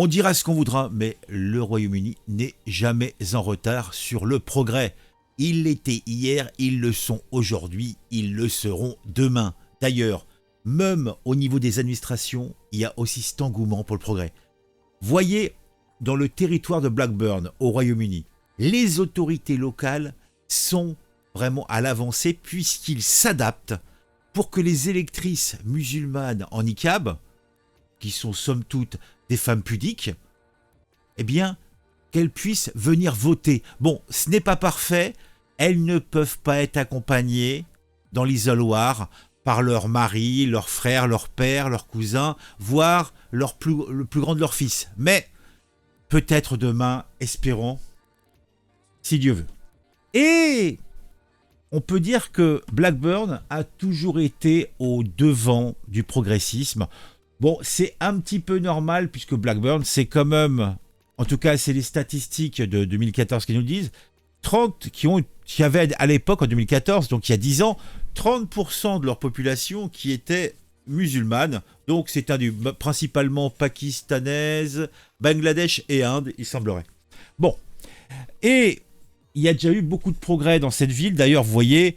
On dira ce qu'on voudra, mais le Royaume-Uni n'est jamais en retard sur le progrès. Ils l'étaient hier, ils le sont aujourd'hui, ils le seront demain. D'ailleurs, même au niveau des administrations, il y a aussi cet engouement pour le progrès. Voyez, dans le territoire de Blackburn, au Royaume-Uni, les autorités locales sont vraiment à l'avancée puisqu'ils s'adaptent pour que les électrices musulmanes en niqab, qui sont somme toute des femmes pudiques, eh bien, qu'elles puissent venir voter. Bon, ce n'est pas parfait, elles ne peuvent pas être accompagnées dans l'isoloir par leur mari, leur frère, leur père, leur cousin, voire le plus grand de leurs fils. Mais peut-être demain, espérons, si Dieu veut. Et on peut dire que Blackburn a toujours été au devant du progressisme. Bon, c'est un petit peu normal puisque Blackburn, c'est quand même, en tout cas c'est les statistiques de 2014 qui nous le disent, qui avaient à l'époque en 2014, donc il y a 10 ans, 30% de leur population qui était musulmane. Donc c'est principalement pakistanaise, Bangladesh et Inde, il semblerait. Bon, et il y a déjà eu beaucoup de progrès dans cette ville. D'ailleurs, vous voyez,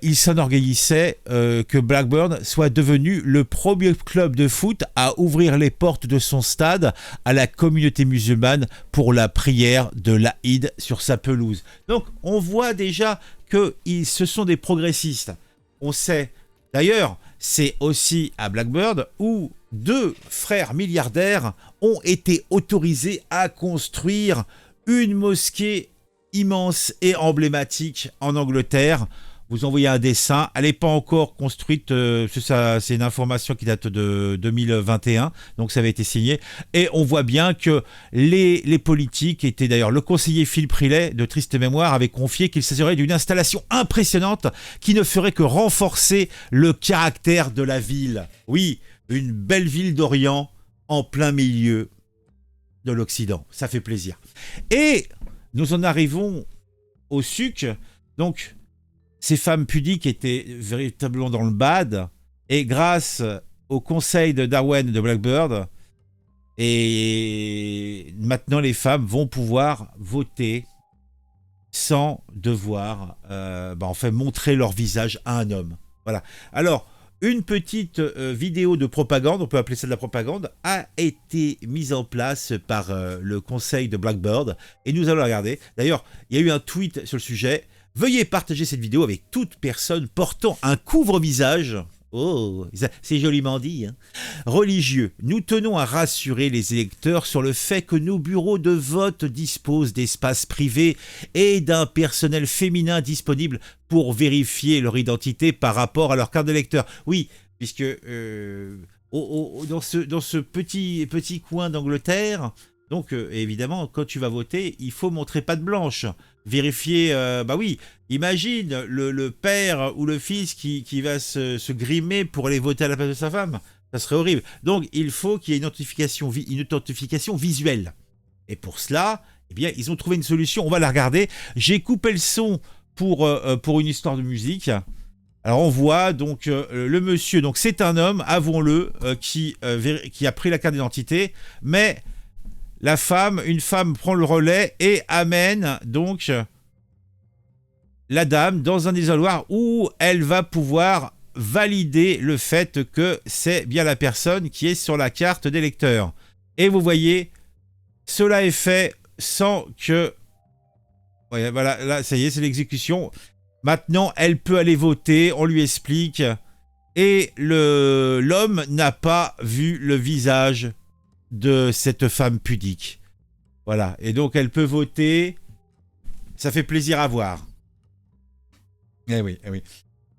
il s'enorgueillissait que Blackburn soit devenu le premier club de foot à ouvrir les portes de son stade à la communauté musulmane pour la prière de l'Aïd sur sa pelouse. Donc, on voit déjà que ce sont des progressistes. On sait, d'ailleurs, c'est aussi à Blackburn où 2 frères milliardaires ont été autorisés à construire une mosquée immense et emblématique en Angleterre. Vous envoyez un dessin, elle n'est pas encore construite, c'est une information qui date de 2021, donc ça avait été signé, et on voit bien que les politiques, étaient d'ailleurs le conseiller Philippe Riley de triste mémoire, avait confié qu'il s'agirait d'une installation impressionnante qui ne ferait que renforcer le caractère de la ville. Oui, une belle ville d'Orient en plein milieu de l'Occident, ça fait plaisir. Et nous en arrivons au suc. Donc, ces femmes pudiques étaient véritablement dans le bad. Et grâce au conseil de Darwin de Blackburn, et maintenant les femmes vont pouvoir voter sans devoir montrer leur visage à un homme. Voilà. Alors, une petite vidéo de propagande, on peut appeler ça de la propagande, a été mise en place par le conseil de Blackburn et nous allons la regarder. D'ailleurs, il y a eu un tweet sur le sujet. Veuillez partager cette vidéo avec toute personne portant un couvre-visage. Oh, c'est joliment dit, hein. Religieux. Nous tenons à rassurer les électeurs sur le fait que nos bureaux de vote disposent d'espaces privés et d'un personnel féminin disponible pour vérifier leur identité par rapport à leur carte d'électeur. Oui, puisque dans ce petit coin d'Angleterre, donc évidemment, quand tu vas voter, il faut montrer patte blanche. Vérifier, imagine le père ou le fils qui va se grimer pour aller voter à la place de sa femme. Ça serait horrible. Donc, il faut qu'il y ait une authentification visuelle. Et pour cela, eh bien, ils ont trouvé une solution. On va la regarder. J'ai coupé le son pour une histoire de musique. Alors, on voit donc le monsieur. Donc, c'est un homme, avouons-le, qui a pris la carte d'identité, mais une femme prend le relais et amène donc la dame dans un isoloir où elle va pouvoir valider le fait que c'est bien la personne qui est sur la carte d'électeur. Et vous voyez, cela est fait sans que... Ouais, voilà, là, ça y est, c'est l'exécution. Maintenant, elle peut aller voter, on lui explique. Et l'homme n'a pas vu le visage de cette femme pudique. Voilà. Et donc, elle peut voter. Ça fait plaisir à voir. Eh oui, eh oui.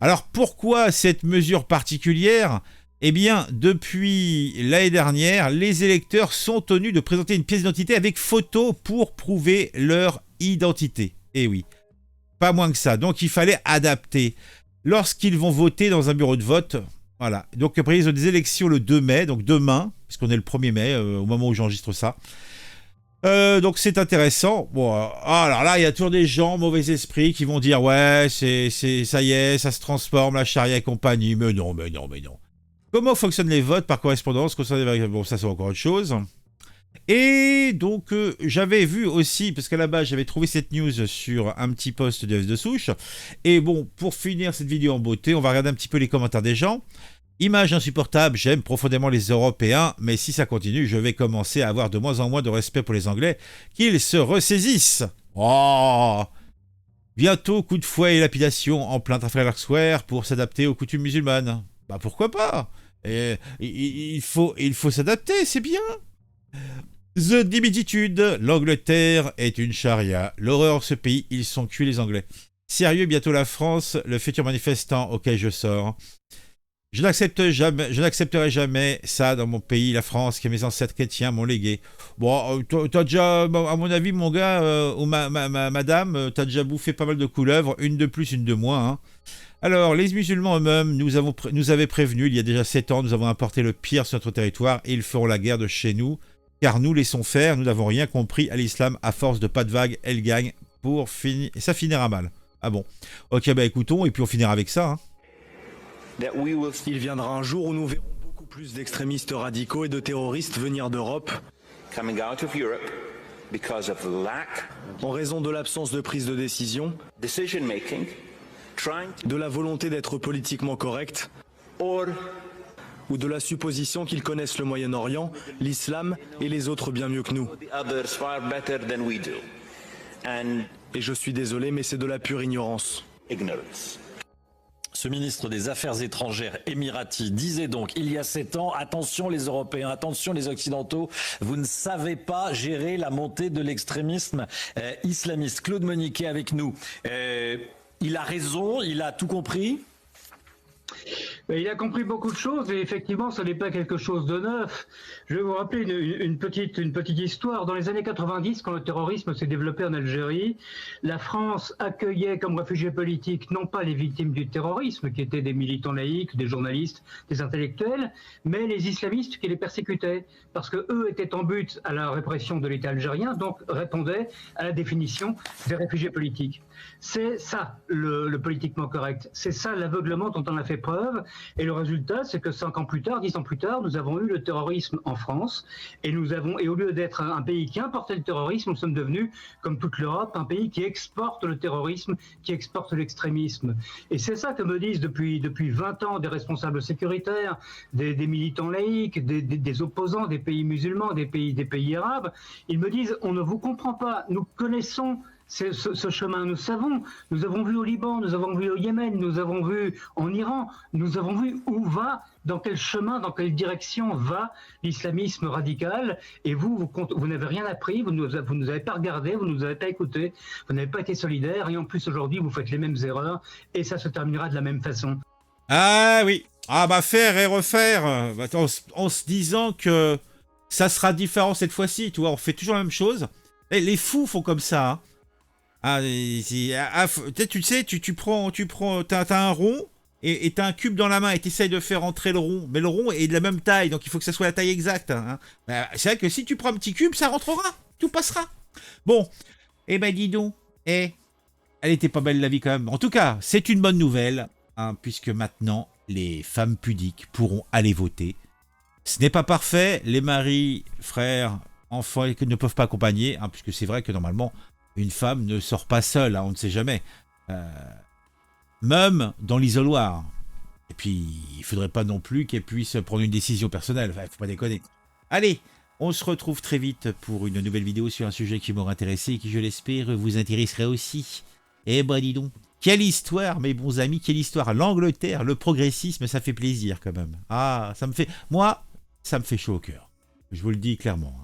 Alors, pourquoi cette mesure particulière ? Eh bien, depuis l'année dernière, les électeurs sont tenus de présenter une pièce d'identité avec photo pour prouver leur identité. Eh oui. Pas moins que ça. Donc, il fallait adapter. Lorsqu'ils vont voter dans un bureau de vote... Voilà, donc après ils ont des élections le 2 mai, donc demain, puisqu'on est le 1er mai, au moment où j'enregistre ça. Donc c'est intéressant. Bon, alors là, il y a toujours des gens mauvais esprits qui vont dire « Ouais, ça y est, ça se transforme, la charia et compagnie. » Mais non, mais non, mais non. Comment fonctionnent les votes par correspondance ? Bon, ça c'est encore autre chose. Et donc, j'avais vu aussi, parce qu'à la base, j'avais trouvé cette news sur un petit post de F de Souche. Et bon, pour finir cette vidéo en beauté, on va regarder un petit peu les commentaires des gens. Image insupportable, j'aime profondément les Européens, mais si ça continue, je vais commencer à avoir de moins en moins de respect pour les Anglais, qu'ils se ressaisissent. Oh! Bientôt, coup de fouet et lapidation en plein Trafalgar Square pour s'adapter aux coutumes musulmanes. Bah pourquoi pas? Et, il faut s'adapter, c'est bien. The Dimiditude, l'Angleterre est une charia. L'horreur ce pays, ils sont cuits les Anglais. Sérieux, bientôt la France, le futur manifestant auquel je sors. Je n'accepterai jamais ça dans mon pays, la France, que mes ancêtres chrétiens m'ont légué. Bon, t'as déjà, à mon avis, mon gars, ou madame, t'as déjà bouffé pas mal de couleuvres, une de plus, une de moins. Hein. Alors, les musulmans eux-mêmes nous avaient prévenus, il y a déjà 7 ans, nous avons importé le pire sur notre territoire et ils feront la guerre de chez nous. Car nous laissons faire, nous n'avons rien compris à l'islam, à force de pas de vagues, elle gagne, et ça finira mal. Ah bon. Ok, bah écoutons, et puis on finira avec ça. Hein. Il viendra un jour où nous verrons beaucoup plus d'extrémistes radicaux et de terroristes venir d'Europe en raison de l'absence de prise de décision, de la volonté d'être politiquement correct ou de la supposition qu'ils connaissent le Moyen-Orient, l'islam et les autres bien mieux que nous. Et je suis désolé, mais c'est de la pure ignorance. Ce ministre des Affaires étrangères émirati disait donc il y a 7 ans, attention les Européens, attention les Occidentaux, vous ne savez pas gérer la montée de l'extrémisme islamiste. Claude Moniquet avec nous. Il a raison, il a tout compris. Il a compris beaucoup de choses et effectivement, ce n'est pas quelque chose de neuf. Je vais vous rappeler une petite histoire. Dans les années 90, quand le terrorisme s'est développé en Algérie, la France accueillait comme réfugiés politiques non pas les victimes du terrorisme, qui étaient des militants laïcs, des journalistes, des intellectuels, mais les islamistes qui les persécutaient, parce que eux étaient en but à la répression de l'État algérien, donc répondaient à la définition des réfugiés politiques. C'est ça le politiquement correct. C'est ça l'aveuglement dont on a fait preuve. Et le résultat, c'est que 5 ans plus tard, 10 ans plus tard, nous avons eu le terrorisme en France. Et au lieu d'être un pays qui importait le terrorisme, nous sommes devenus, comme toute l'Europe, un pays qui exporte le terrorisme, qui exporte l'extrémisme. Et c'est ça que me disent depuis 20 ans des responsables sécuritaires, des militants laïcs, des opposants des pays musulmans, des pays arabes. Ils me disent, on ne vous comprend pas, nous connaissons ce chemin, nous avons vu au Liban, nous avons vu au Yémen, nous avons vu en Iran, nous avons vu où va, dans quel chemin, dans quelle direction va l'islamisme radical, et vous n'avez rien appris, vous ne nous avez pas regardé, vous ne nous avez pas écouté, vous n'avez pas été solidaires, et en plus aujourd'hui vous faites les mêmes erreurs, et ça se terminera de la même façon. Ah oui, ah bah faire et refaire, en se disant que ça sera différent cette fois-ci, tu vois, on fait toujours la même chose, et les fous font comme ça, hein. Tu sais, t'as un rond et t'as un cube dans la main et t'essayes de faire entrer le rond, mais le rond est de la même taille, donc il faut que ça soit la taille exacte. Hein. C'est vrai que si tu prends un petit cube, ça rentrera, tout passera. Bon, eh ben dis donc, elle était pas belle la vie quand même. En tout cas, c'est une bonne nouvelle, hein, puisque maintenant les femmes pudiques pourront aller voter. Ce n'est pas parfait, les maris, frères, enfants ne peuvent pas accompagner, hein, puisque c'est vrai que normalement une femme ne sort pas seule, hein, on ne sait jamais. Même dans l'isoloir. Et puis, il ne faudrait pas non plus qu'elle puisse prendre une décision personnelle. Enfin, faut pas déconner. Allez, on se retrouve très vite pour une nouvelle vidéo sur un sujet qui m'aura intéressé et qui, je l'espère, vous intéresserait aussi. Eh ben, dis donc. Quelle histoire, mes bons amis, quelle histoire. L'Angleterre, le progressisme, ça fait plaisir quand même. Ah, ça me fait... Moi, ça me fait chaud au cœur. Je vous le dis clairement.